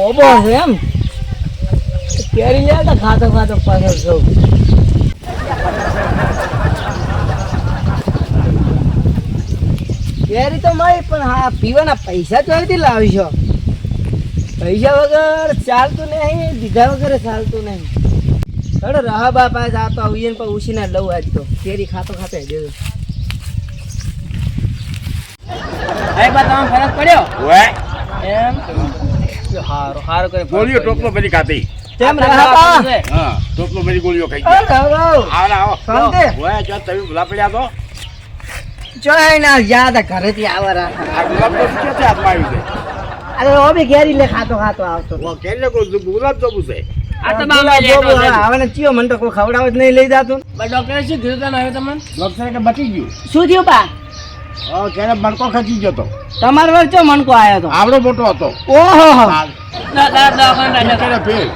ઓબો છે એમ કેરી જાય તો ખાતો ખાતો પાછળ જવું. કેરી તો મળી પણ હા પીવાના પૈસા ચોથી લાવીશો? પૈસા વગર ચાલતું નહીં, દીધા વગર ચાલતું નહીં. ચડો રહા બાપા જાતો આવીએ ને પણ ઉછીના લઉં આજ તો કેરી ખાતો ખાતો હે દેજો. આ બા તમને ફરક પડ્યો? ઓય એમ હારો હારો કરે ગોળીઓ ટોપલો બધી ખાધી. કેમ રહા બા? હા ટોપલો બધી ગોળીઓ ખાઈ ઓ ગયા. રાવ આવો આવો શાંતિ? ઓય જો તમે ગુલાબ પડ્યા તો ચોય ના યાદ ઘરેથી આવા રાખા. આ ગુલાબ તો ક્યાં છે હાથમાં આવ્યું છે? અરે ઓ બી કેરી લે ખાતો ખાતો આવતો. ઓ કેને કો ગુલાબ તો પૂછે. આ તો બાબા આવને ચિયો મન તો કોઈ ખવડાવ જ નહીં લઈ જાતું. બા ડોક્ટરે શું કીધું તને હવે તમને? ડોક્ટર કે બચી ગયું. શું થયું બા? ઓ કેને મણકો ખસી ગયો તો. તમાર વર ચો મણકો આયો તો? આવડો મોટો હતો. ઓહો હો. કેને ફેર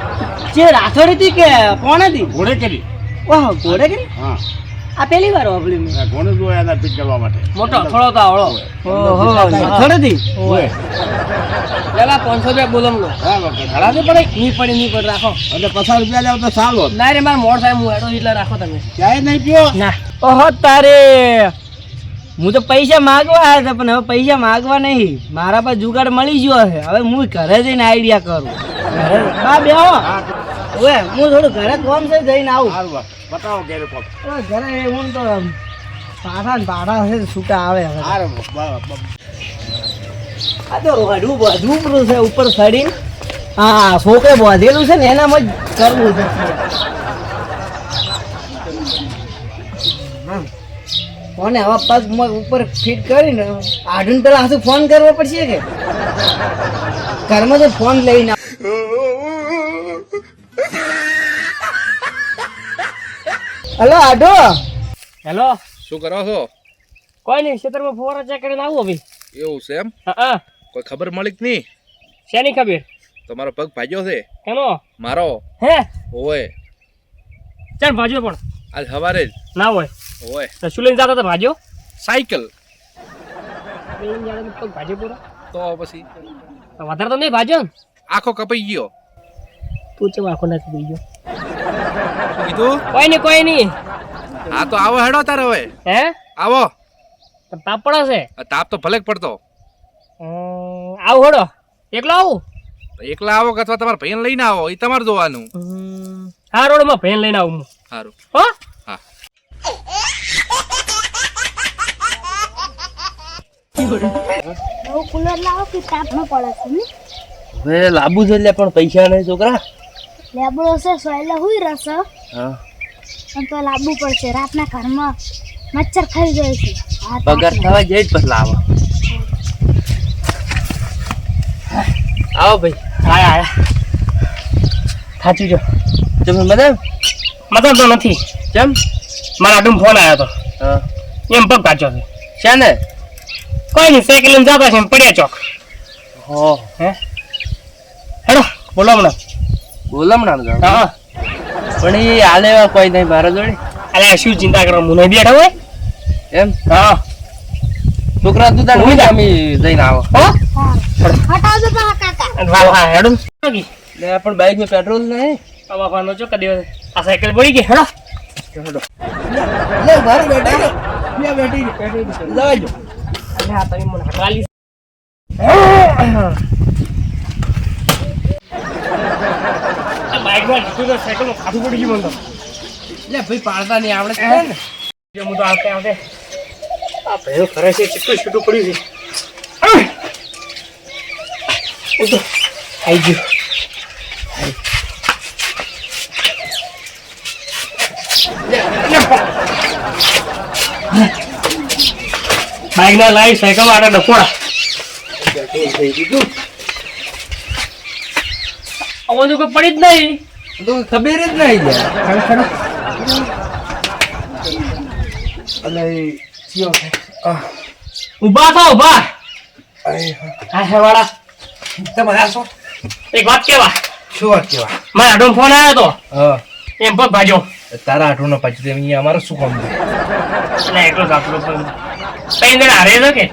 જે રાથોડી હતી કે કોણ હતી? ઘોડે કરી. ઓહો ઘોડે કરી? હા આ પહેલી વાર વાપરી મેં. આ ઘોડે જોયા એના પીટ કરવા માટે. મોટો થોડો તો આવડો. ઓહો રાથોડી હતી? ઓય લેવા 500 રૂપિયા બોલમ લો. હા ઓકે ઘણા ને પડે ની પડી રાખો. એટલે 50 રૂપિયા લેવ તો સાલો. ના રે માર મોડ સાહેબ હું હેડો એટલે રાખો તમે. ચાય નહીં પીઓ. ના ઓહો તારે હું તો પૈસા માંગવા આવ્યા હતા પણ હવે પૈસા માંગવા નહીં, મારા પાસે જુગાડ મળી ગયો છે. હવે હું ઘરે જઈને આઈડિયા કરું. બા બેહો. હવે હું થોડું ઘરે કોમ છે જઈને આવું. સારું બસ બતાવો ઘેરે કોક. ઘરે હું તો પાઠા ને પાઠા છે છૂટા આવે હવે. સારું આ તો વધવું છે ઉપર ચડીને. હા છોકરે બાંધેલું છે ને એનામાં જ કરવું છે. કોને હવે પગ મગ ઉપર ફિટ કરીને આઢુન પેલા હાથું ફોન કરવો પડશે કે ઘરમાં તો ફોન લઈને હલો આઢો. હેલો શું કરો છો? કોઈ નહીં, ક્ષેત્રમાં ફોરા ચેક કરીને આવું હવે. એવું છે એમ? હા કોઈ ખબર મળી કે નહીં? શેની ખબર? તમારો પગ ભાજ્યો છે? કેનો? મારો. હે ઓય ચાલ ભાજ્યો પણ આજ સવારે જ. ના હોય ઓય તો શું લઈને જતા હતા? ભાજ્યો સાયકલ. પગ ભાજ્યો પૂરો તો પછી વધારે તો નહીં ભાજ્યો ને? આખો કપાઈ ગયો. તું ચેમ આખો નથી થઈ ગયો? શું કીધું? કોઈ નહીં. હા તો આવો હેડો તારે હવે. હે આવો. પણ તાપ પડે છે. આ તાપ તો ભલે જ પડતો. આવું હડો એકલો આવું? તો એકલા આવો કે અથવા તમારા ભાઈને લઈને આવો એ તમારે જોવાનું. હા રોડમાં ભેન લઈને આવું હું. સારું. હો હા કુલર લાવો કે તાપમાં પડે છે ને? હવે લાંબુ છે એટલે પણ પૈસા નહીં છોકરા. લેબડો છે સોયલે હુઈ રહેશે હા પણ તો લાવવું પડશે. રાતના ઘરમાં મચ્છર ખાઈ જાય છે. હા, પગાર તાપમાં. થવા જાય જ પછી લાવો. આવો ભાઈ. આયા થાચી જો. તમે મતલબ તો નથી. કેમ? મારા આડું ફોન આવ્યો હતો. હા એમ પગ કાચો છે. શાને? કોઈ નહીં, સાયકલ લઈને જતા છે પડ્યા ચોક. હો હે હેડો બોલામણા હા પણ એ હાલે કોઈ નહીં મારા જોડે. અરે શું ચિંતા કરો, હું નહીં બેઠા હોય એમ. હા છોકરા તું તાર હોય અમે જઈને આવો. હા. હટાવજો પાછા કાકા. વાહ હા હેડો લે પણ બાઈક માં પેટ્રોલ નહીં. બાપાનો જો કદી આ સાયકલ પડી ગઈ. હેડો હેડો લે બાર બેઠા લે બેઠી જવાજો. અરે આ તમે મને હટાલી બાઈક માં લીધું તો સાયકલ માં ખાધું પડી ગયું મને તો. લે ભાઈ પાડતા નહીં આવડે છે ને. જો હું તો આવતે આ ભાઈઓ કરે છે ચીટું છૂટું પડ્યું છે. આઈ ગયું. બાઈક ના લાવી સાયકલ માટે ડફોડા થઈ ગયું. અવાજ કોઈ પડી જ નહીં તો ખબર જ નહીં જાય. ઉભા થા ઉભા. હા હે વાળા તમે હાસો એક વાત કેવા. શું વાત કેવા? મારા આડો ફોન આવ્યો તો. હા એમ પગ ભાજો. તારા આઠું નો પાછી અહીંયા અમારે શું કામ છે? એટલે એકલો જ આપણો પણ તઈ જણા હારે છે કે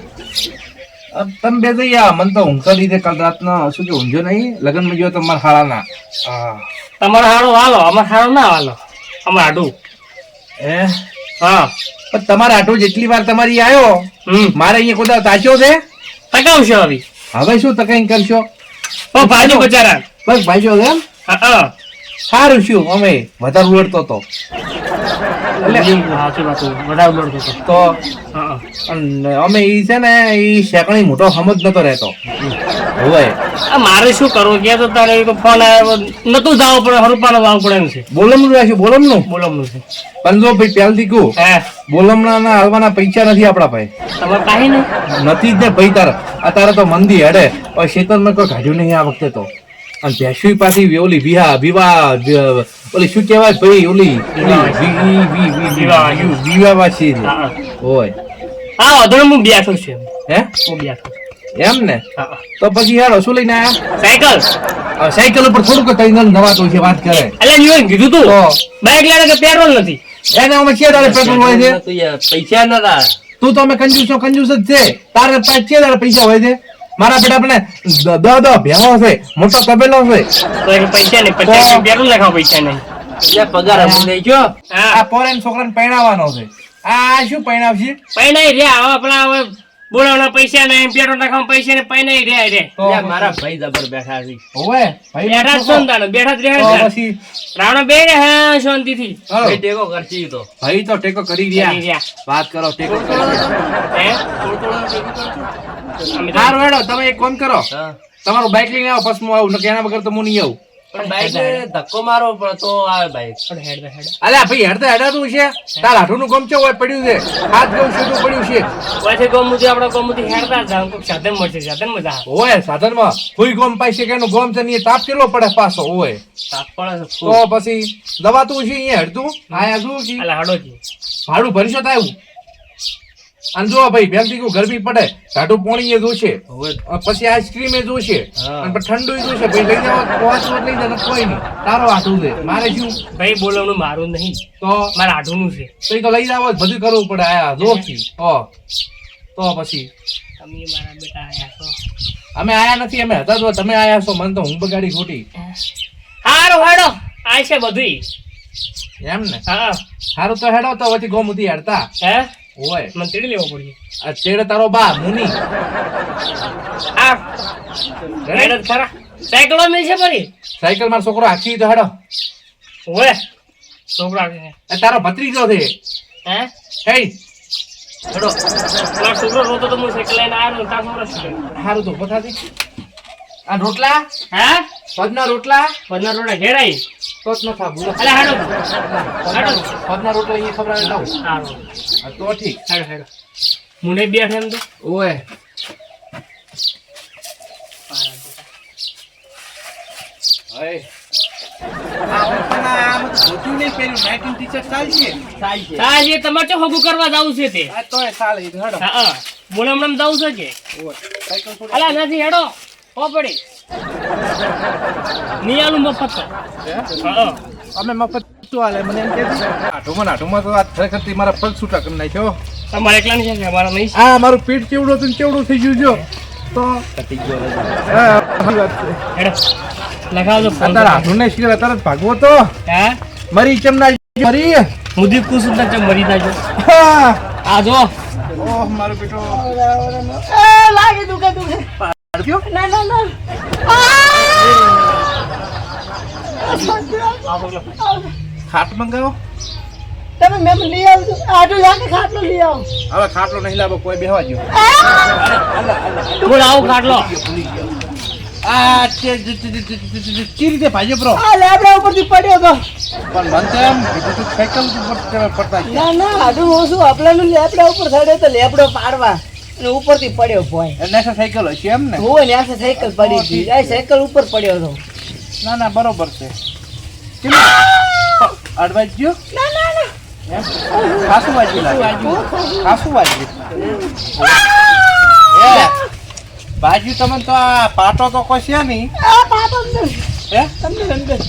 તમે બે જઈ આવો. મને તો ઊંઘ લીધે કાલ રાતનો શું કે ઊંઘ્યો નહીં લગ્નમાં ગયો તો મારા હાળાના. તમારો હારો વાલો અમારે હારો ના વાલો અમારે આડું હા પણ તમારા આટો જેટલી વાર તમારી આવ્યો મારે અહીંયા કોઈ તાચ્યો છે ટકાવશો હવે હવે શું તકાઈ કરશો ભાજો બચારા બસ ભાઈજો એમ હા સારું શું અમે વધારે ઉડતો હતો તો અમે ઈ છે ને ઈ શેકણી મોટો સમજ નતો રહેતો હોય મારે શું કરવું કે તો તારે ફોન આવ્યો નતું જવું પડે હરુપાનો જવું પડે એમ છે બોલમનું રાખ્યું બોલમનું છે પણ જો ભાઈ પહેલથી કહું બોલમના ના હાલવાના પૈસા નથી આપડા ભાઈ તમારે કાંઈ નહીં નથી જ ને ભાઈ તારે અત્યારે તો મંદી હેડે હવે શેતનમાં કોઈ કાઢ્યું નહીં આ વખતે તો અને ભેંસુઈ પાછી ઓલી ઓલી શું કહેવાય ભાઈ ઓલી વિવાહ પાછી હોય હા અધણ હું બેઠો છું હે હું બેઠો એમ ને તો પછી યાર શું લઈને આયા સાયકલ સાયકલ ઉપર થોડુંક તઈને નવાતું છે વાત કરે એટલે નિયમ કીધું તું બાઈક લેવા કે પેટ્રોલ નથી એને અમે કે તારે પેટ્રોલ હોય છે પૈસા નતા તું તો અમે કંજૂસ જ છે તારે છે તારે પૈસા હોય છે મારા બેટા આપણે ભેવો છે મોટો તબેલો છે તો પૈસા નહીં 50 પેટ્રોલ નાખવા પૈસા નહીં પગાર લઈ ગયો આ પોરેન છોકરાને પરણાવવાનો છે આ શું પરણાવશે પરણાઈ રે આપણા હવે બોલાવના પૈસા નહીં પેટ્રોલ નાખવા પૈસા ને પરણાઈ રે મારા ભાઈ જબર બેઠા છે ઓવે ભાઈ બેઠા સંતાનો બેઠા જ રહે પછી રાવણ બે રે હા શાંતિથી ભાઈ ટેકો કરતી તો ભાઈ તો ટેકો કરી રહ્યા વાત કરો ટેકો કરો હે હાર વેડો તમે એક કામ કરો તમારું બાઈક લઈને આવો પછી હું આવું એના વગર તો હું નહીં આવું પણ બાઈક ધક્કો મારો પણ તો આવે બાઈક પણ હેડ અલ્યા ભાઈ હેડાતું છે તાર હાથુનું ગમ છે હોય પડ્યું છે હાથ ગમ સીધું પડ્યું છે પછી ગોમુથી આપણે ગોમુથી હેડતા જાવ કોક સાધન મળશે સાધન મજા હોય સાધનમાં કોઈ ગમ પાઈ છે કે એનું ગમ છે ને તાપ કેટલો પડે પાછો હોય તાપ પડે તો પછી દવાતું છે અહીંયા હેડતું આયા શું છે અલા હડોજી ભાડું ભરીશો તો આવ્યું અને જો ભાઈ પહેલથી ગરમી પડે ટાટું પોણી એ જોશે પછી આઈસ્ક્રીમ એ જોશે અને પછી ઠંડુ જોશે ભાઈ લઈ જાવ પહોંચવો લઈ જાવ કોઈ નહીં તારો હાથું છે મારે શું ભાઈ બોલવાનું મારું નહીં તો મારે આઠું છે તો લઈ જાવ બધું કરવું પડે આયા જોરથી તો પછી તમે મારા બેટા આયા છો અમે આયા નથી અમે હતા જો તમે આયા છો મને તો ઊંઘ બગાડી ખોટી હારો હેડો આ છે બધું એમ ને હા હારું તો હેડો તો વચ્ચે ગોમતી હેડતા હે ઓય મને તેડી લેવો પડશે આ તેડે તારો બા મુની આ હેડો ખરા સાયકલો મિલ છે પરી સાયકલ મારો છોકરો આખી તો હેડો ઓય છોકરા છે તારો ભત્રીજો છે હે હે હેડો મારો છોકરો રોતો તો હું સાયકલ લઈને આવ્યો તાર છોકરો છે હારું તો પથાથી આ રોટલા હે પદના રોટલા હેડાઈ તો જ ન થા બોલો અલે હેડો પદના રોટલા અહીંયા ખબર આવે લાવ સારું તો ઠીક હેડો મુને બેઠે એમ તો ઓય તમારે તો હગું કરવા જવું છે તે બોલમણમ જવું છે કે અલા નથી હેડો હો પડી નિયાલું મફત અમે મફત શું હાલે મને એમ કે આઠુમાં તો આ ખરેખર મારા પગ છૂટા કરી નાખ્યો તમારે એકલા નહીં છે અમારા નહીં આ મારું પેટ કેવડું હતું કેવડું થઈ ગયું જો તો કટી ગયો વાત છે હેડો લગાવજો ફોન તારા હાથુને શીખર તરત ભાગવો તો હે મરી ચમના મરી મુદી કુસુમ તક મરી જાજો આ જો ઓહ મારો બેટો લાગે દુખે ના ખાટ મંગાવો તમે મેમ લઈ આવજો આટલું જાકે ખાટલો લઈ આવો હવે ખાટલો નહીં લાવો કોઈ બેહવા જો બોલ આવો ખાટલો આ ચી રીતે ભાજે બ્રો આ લેબડા ઉપરથી પડ્યો તો પણ બનતે એમ બીજું સાયકલ ઉપર પડતા છે ના આડું ઓછું આપલાનું લેબડા ઉપર ચડ્યો તો લેબડો પાડવા અને ઉપરથી પડ્યો ભોય એટલે સાયકલ હશે એમ ને હોય ને આ સાયકલ પડી હતી આ સાયકલ ઉપર પડ્યો તો ના બરોબર છે અડવાઈ ગયો ના એમ ખાસું વાગ્યું ખાસું વાગ્યું બાજુ તમને તો આ પાટો તો કોઈ છે નહીં આ પાપા હે અંદર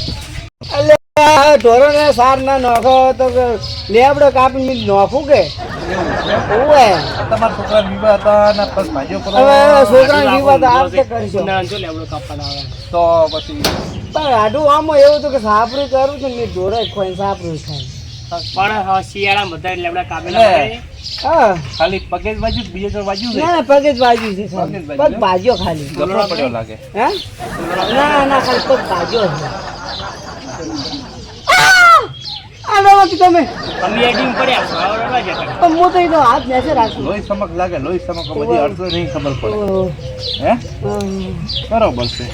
અલે આ ઢોરોને સાર ના નોખો તો લેબડો કાપીને નોખું કે ઓવે તમારા છોકરા વિવાહ હતા ને બસ ભાજીઓ કરો હવે છોકરાને જીવા તો આવતે કરશો ના જો લેવડો કાપવાના આવે તો પછી પણ આડું આમાં એવું હતું કે સાપરું કરું તો મેં ઢોરો ખોઈને સાપરું ખાય પણ હવે શિયાળા બધા લેવડા કાપેલા લે. હોય. હા ખાલી પગે જ બાજુ બીજે તો બાજુ છે ના પગે જ બાજુ છે ખાલી. પગે જ બાજુ. પગ ભાજ્યો ખાલી ગફરો પડ્યો લાગે હે ના ના ખાલી પગ ભાજ્યો છે આડોમાંથી તમે અમે એડિંગ પડ્યા છો, હવે રવા જતા. પણ હું તો એ તો હાથ નેચે રાખું લોહી સમક લાગે લોહી સમક બધી અડધો નહીં ખબર પડે ઓહો. હે હમ. બરોબર છે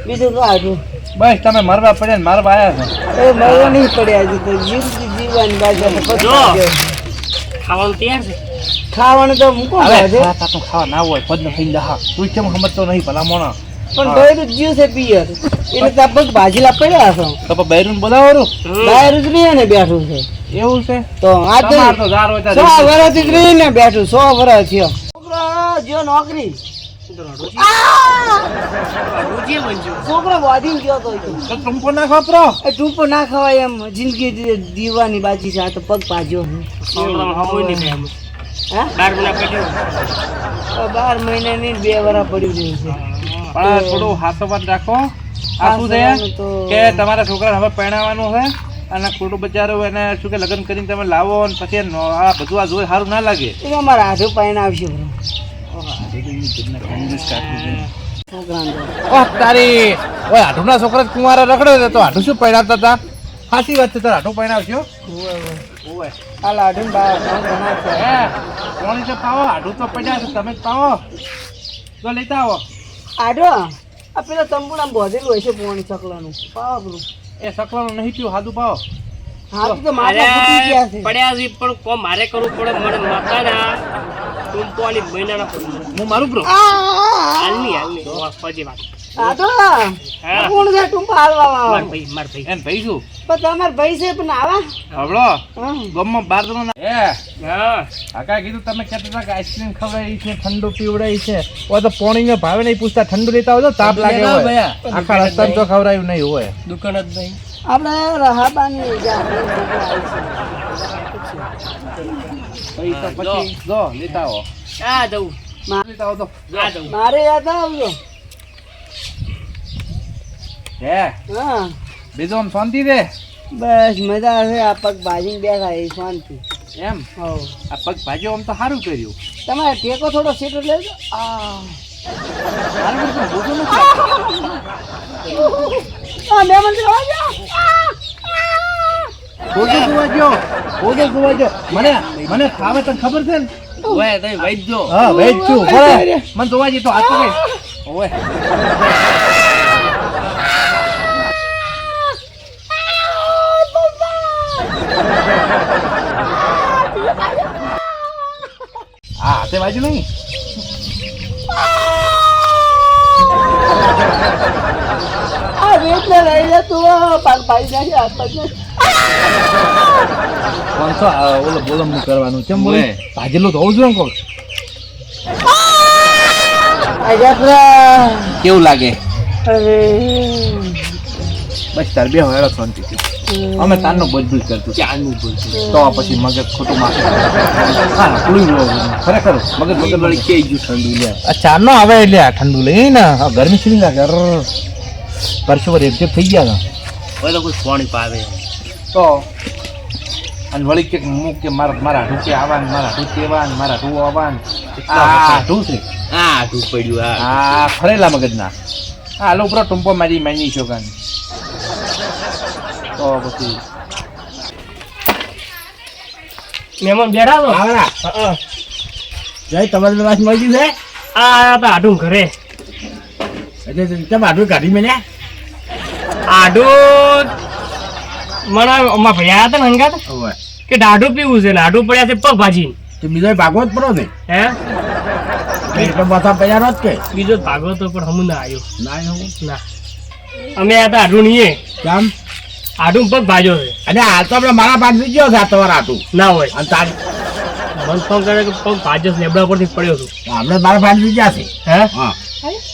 બીજું તો આડું બસ તમે મરવા પડ્યા ને મારવા આયા છો એ મરવા નહીં પડ્યા હજુ તો જીવવાની બાજુ એટલે પગ જો. ભાજ્યો. ખાવાનું તૈયાર છે. ખાવાનું તો મૂકો હવે ભાજે. ખાવા ના હોય પદ ને ખાઈ દહા તું કેમ સમજતો નહીં ભલા મોણા પણ ભાઈ તો જીવ છે પિયર એટલે ત્યાં પગ ભાજીલા પડ્યા છો તો પણ બૈરું બોલાવો બહાર જ રહીએ ને બેઠું છે એવું છે તો આ તો તમાર તો ધાર હોય 100 વર્ષથી જ રહીને બેઠું 100 વર્ષ થયો છોકરો જો નોકરી રોજે બનજો. છોકરો વાધીને ગયો તો ઈ તો. તો ટૂંપો ના ખપરો એ ટૂંપો ના ખવાય એમ જિંદગી જીવવાની બાજી છે આ તો પગ ભાજ્યો છોકરામાં હમુય નહીં થાય એમ. હા 12 મહિના પેટ્યું. 12 મહિનાની 2 વર્ષ પડ્યું રહ્યું છે પણ થોડું હાથોપાત રાખો આ શું છે હાથવાનું તો કે તમારા છોકરાને હવે પરણાવવાનું છે અને ખોટું બચારો એને શું કે લગ્ન કરીને તમે લાવો અને પછી આ બધું આ જોઈ સારું ના લાગે એ અમારા હાથું પાઈને આવશે બરો. છોકરાને તો. ઓહ તારી ઓય આઠુના છોકરા કુંવારા રખડે તો આઠું શું પરણાવતા હતા સાચી વાત છે તાર આઠું પરણાવશો ઓય આ લાડુ બહાર ઘણા છે હે કોણી તો પાવો આઠું તો પડ્યા છે તમે જ પાવો તો લેતા આવો આડો આ પેલા તંબુડા બોધેલું હોય છે પોણી ચકલાનું પાવા પેલું એ સકલાનું નહીં પીવું સાદું પાવો હાથ તો માથા ફૂટી ગયા છે પડ્યા છે પણ કોમ મારે કરવું પડે. મને મકાના ટૂંપોની મહિનાના પડે. હું મારું બ્રો હાલની પછી વાત. આડો હા. કોણ છે ટુંપા હાલવા માર ભાઈ એને ભાઈ શું પણ તમાર ભાઈ છે પણ આવા હવળો હા. ગમમાં 12 જણા એ હા કાકા કીધું તમે કહેતા હતા કે આઈસ્ક્રીમ ખવડાવી છે ઠંડુ પીવડાવી છે ઓ તો પોણીનો ભાવે નહીં પૂછતા ઠંડુ લેતા હોય તો તાપ લાગે હોય આખા રસ્તામાં તો ખવડાવ્યું નહીં હોય દુકાન જ નહીં. આપણે રહાબાની જા પછી તો પછી જો લેતા આવો આ દઉં લેતા આવો તો આ દઉં. મારે યાદ આવજો હે હા બીજું આમ શાંતિ છે બસ મજા આવે આ પગ ભાજીને બેઠા એ શાંતિ એમ હો આ પગ ભાજ્યો આમ તો સારું કર્યું તમારે ટેકો થોડો સીટ લેજો આ સારું કર્યું બોલતો નથી મહેમાન જોવા જાઓ. બોલતો સુવા જો મને ખાવે તને ખબર છે ને ઓય તમે વૈદ્ય. હા વેચ છું બરાબર મને જોવા જતો હાથ પકડ ઓય હા હાથે બાજુ નહીં આ વેચને લઈ લે તું પગ ભાજી નાખી હાથ પગ કોણસો ઓલો બોલમ નું કરવાનું કેમ બોલે ભાજેલું તો હોવું જોઈએ કોક કેવું લાગે અરે બસ તાર બે હેડો શાંતિથી અમે તારનો બજબૂજ કરતું ચાનું બોલતું. તો પછી મગજ ખોટું માથે હા પૂરી ખરેખર મગજ વળી કે ગયું ઠંડુ લે આ ચાર નો આવે એટલે આ ઠંડુ લઈ ને ગરમી છે લાગે પરસો રેપ થઈ ગયા ઓય તો કોઈ પાણી પાવે. તો અને વળી કે મુક કે મારા ઢૂકે આવાન મારા ઢૂકે આવાન મારા ઢૂ આવાન આ ઢૂ છે આ તું પડ્યું આ. આ ફરેલા મગજના આ હાલો ઉપર ટુંપો મારી માની છો કાન તો પછી મહેમાન બેઠા તો આવરા જય તમારી વાત મળી છે આ આયા તા આડું ઘરે. એટલે તમે આટલું કાઢી મેલ્યા આડું મને અમારા ભાઈ આયા હતા ને હંગાત કે દાઢું પીવું છે ને આડું પડ્યા છે પગ ભાજી. તો બીજો ભાગવો જ પડો ને હે તો પાછા પૈયા જ કે બીજો જ ભાગો તો પણ હમું ના આવ્યો. ના એવું ના અમે આયા તા આડું નહીં કેમ આડું પગ ભાજ્યો છે. અને હાલ તો આપણે મારા પાસ ગયો છે તમારા આટું ના હોય અને તારી મન ફોન કરે કે પગ ભાજ્યો છે લેબડા પરથી પડ્યો છું. આપણે મારા પાસ ગયા છે હે હા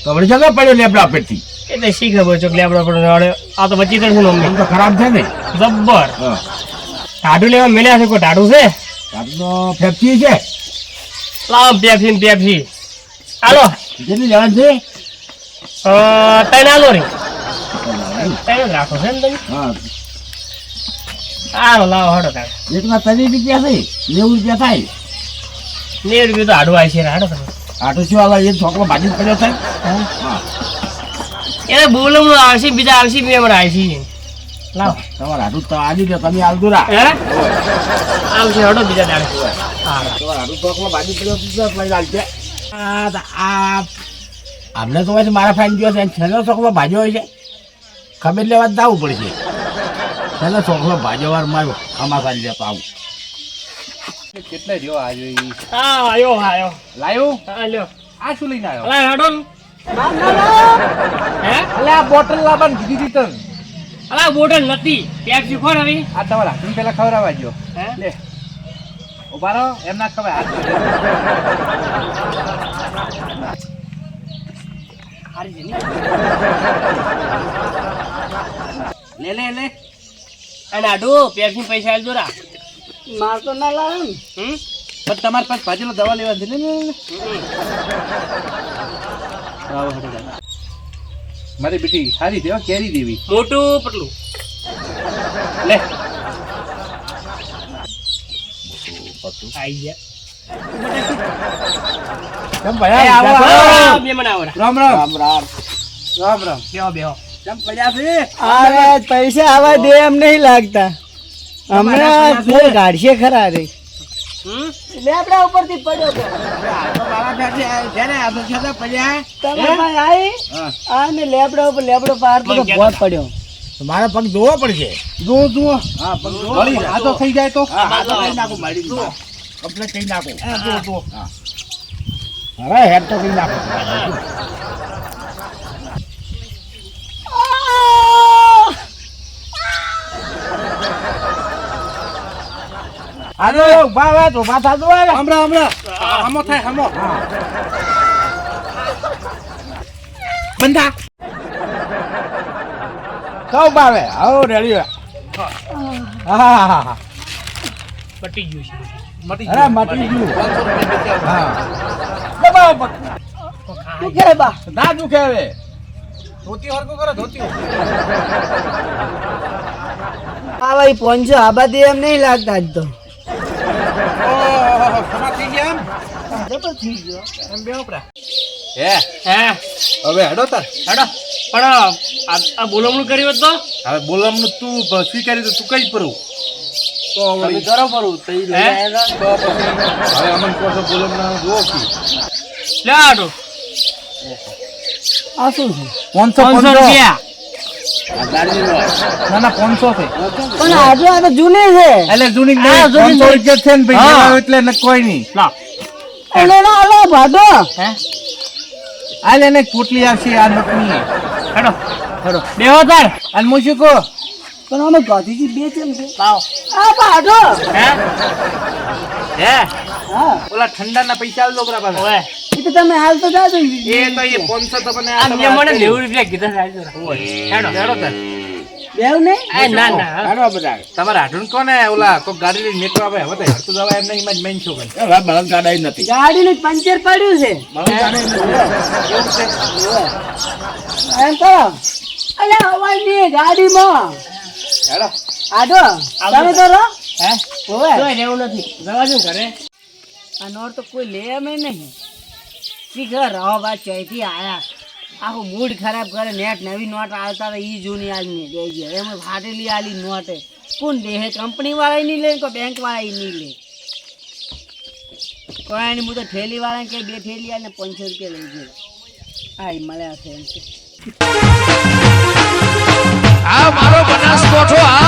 તો વળી જગા પડ્યો લેપડા પેટથી એટલે શી ખબર ચોક લેબડો પડે આ તો બચી જશે ને મમ્મી તો ખરાબ છે ને જબ્બર હા ટાઢું લેવા મેળ્યા છે કોઈ ટાઢું છે આપણો ફેક્ટરી છે લાવ પેપ્સી હાલો કેટલી જવાનું છે તને હાલો રે તને જ રાખો છે ને તમે હા હાલો લાવો હડો તારે એકના 30 રૂપિયા છે 90 રૂપિયા થાય 90 રૂપિયા તો હાડું આવી છે હાડો તમે આટો શું આવે એ છોકરો ભાજી પડ્યો થાય હા એને બોલવું આવશે બીજા આવશે બે મને આવશે લાવ તમારે આટું તો આજે દે તમે આલદુરા હે આવશે હડો બીજા દાડે હા તમારે આટું છોકરો ભાજી પડ્યો તો લઈ લાલશે આ અમને તો હોય મારા ફાઈન ગયો છે છેલ્લો છોકરો ભાજ્યો હોય છે ખબર લેવા જ જવું પડશે છેલ્લો છોકરો ભાજ્યો મારો આમાં સારી લેતો આવું કેટલે રહ્યો આજે ઈ? હા આયો લાયો હા લ્યો આ શું લઈને આવ્યો અલા હડો હે અલે આ બોટલ લાવવાની કીધી હતી તને અલા બોટલ નથી પેપ્સી ખોર આવી આ તમારા હાથમાં પેલા ખવડાવવા જો હે લે ઉભા રહો એમ ના ખવાય હાથ હારી છે ને લે અને આડો પેપ્સી પૈસા આલ દોરા માર તો ના લાવે ને હમ પણ તમારી પાસે ભાજેલો દવા લેવા છે ને આવો હટો મારી બેટી હારી દેવા કેરી દેવી મોટું પટલું લે આઈ ગયા કેમ એ ભાઈ આવો આવો આવો બે મને આવો રામ રામ રામ રામ બેહો કેમ પડ્યા છે અરે પૈસા આવા દે એમ નહીં લાગતા હમણાં કોઈ ગાડશે ખરા રે હમ લેબડા ઉપરથી પડ્યો તો મારા બેટી છે ને આ તો છતાં પડ્યા તમે આવી હા આ ને લેબડા ઉપર લેબડો પાર તો બહોત પડ્યો મારા પગ ધોવો પડશે જુઓ હા પણ વળી આ તો થઈ જાય તો હા તો કઈ નાખો મારી કમ્પ્લેટ કઈ નાખો અરે હેડ તો કઈ નાખો હાલો બાવા તો માથા દો હમણાં હમો થાય હમો બંધા કઉ બાવે આવો રેડી હા પટી ગયું છે મટી અરે મટી ગયું 500 રૂપિયા બેચ્યા હા દબાવ પગ તો ખાય દુખે બા ના દુખે હવે ધોતી હરકો કરો ધોતી આ ભાઈ પોંચો આબાદી એમ નહીં લાગતા આજ તો ઓહો ખમા થઈ ગયા જબર થઈ ગયો એમ બે ઉપરા હે હવે હડો તાર હેડો પણ આ બોલમણું કર્યું હોત તો હવે બોલામનું તું સ્વીકારી તો તું કઈ પરું તો તમે કરો પરું તો ઈ લઈ હે? આયા તો પછી હવે અમન કોસો બોલામના જો કી લે આડો આ શું છે 500 રૂપિયા ના ના 500 છે પણ આજે આ તો જૂની છે એટલે જૂની હા, જૂની 500 રૂપિયા છે ને ભાઈ હા. લેવા એટલે ને કોઈ નહીં લાવ એને ના આલો ભાડો હે આલે ને પોટલી આવશે આ નકની હેડો બેહો તાર અને હું શું કહું પણ અમે ગાંધીજી બે છે ને લાવ આ ભાડો હે હે હા ઓલા ઠંડાના પૈસા આલ દો બરા પાસે ઓય એ તો તમે હાલ તો જાજો એ તો એ 500 તો મને આ મેં મને 90 રૂપિયા કીધા સાહેબ હેડો હેડો તાર બેવ ને એ ના ના હાડો બધા તમારા હાડુન કોને ઓલા કોઈ ગાડી લઈને નીકળો આવે હવે તો હરતું જવા એમ નહીં માં મેન છો કઈ બળદ ગાડાઈ નથી ગાડીનું પંચર પડ્યું છે એવું છે એમ તો અલે અવાજ ની ગાડીમાં હેડો આડો તમે તો રહો હે ઓવે તોય રહેવું નથી જવા જો ઘરે આ નોર તો કોઈ લે અમે નહીં ઈ ઘર રહો બા ચોઈથી આયા આખું મૂડ ખરાબ કરે નેટ નવી નોટ આવતા ઈ જૂની આજની દે ગયા એમ ફાટેલી આલી નોટ કોણ દે કંપની વાળા નહીં લે કોઈ બેંક વાળા નહીં લે કોઈ નહીં હું તો ઠેલી વાળા કે બે ઠેલી આને 500 રૂપિયા લઈ ગયો હા ઈ મળ્યા છે એમ છે આ મારો બનાસકોઠો આ